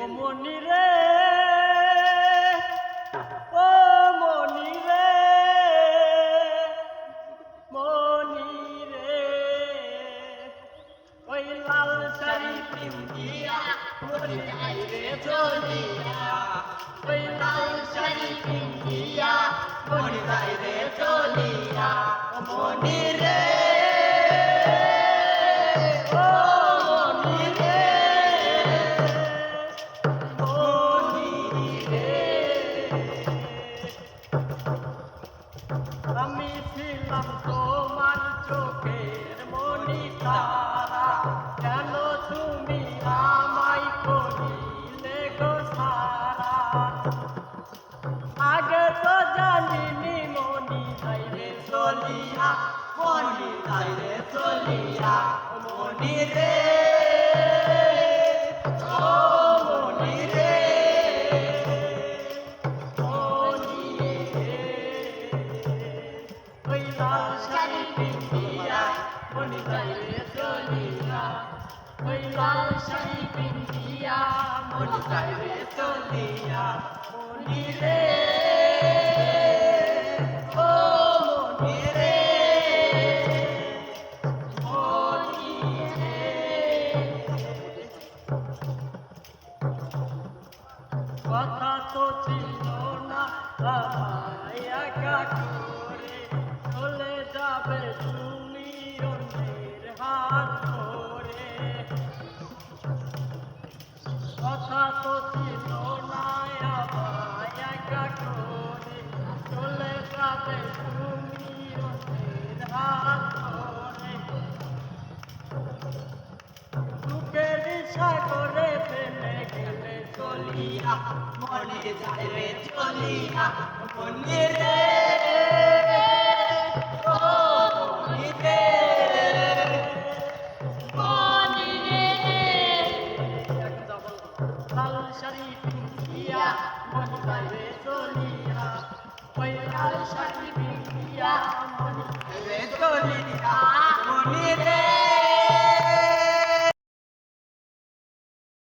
ও মনি রে, ও মনি রে, মনি রে, ওই লাল শাড়ি পিন্দিয়া মনি যাই রে চলিয়া, ওই লাল শাড়ি পিন্দিয়া মনি যাই রে চলিয়া, ও মনি রে, আমি ছিলাম তোমার চোখের মনি তারা, কেন তুমি আমায় করিলে গো সারা, আগে তো জানিনি মনি যাই রে চলিয়া, মনি যাই রে চলিয়া, মনি রে, ও মনি রে, মনি রে, ওই লাল শাড়ি পিন্দিয়া মনি যাই রে চলিয়া, ওই লাল শাড়ি পিন্দিয়া মনি যাই রে চলিয়া, মনি রে, ও মনি রে, মনি রে। কথা তো ছিল না আমায় একা করে চলে যাবে তুমি অন্যের হাত ধরে, কথা তো ছিল না আমায় একা করে চলে যাবে তুমি অন্যের হাত ধরে, বুকের সাগরে ফেলে গেলে চলিয়া, মনি যাই রে চলিয়া, মনি রে, ও মনি রে, মনি রে, লাল শাড়ি পিন্দিয়া মনি যাই রে চলিয়া, ওই লাল শাড়ি পিন্দিয়া মনি যাই রে চলিয়া, মনি রে।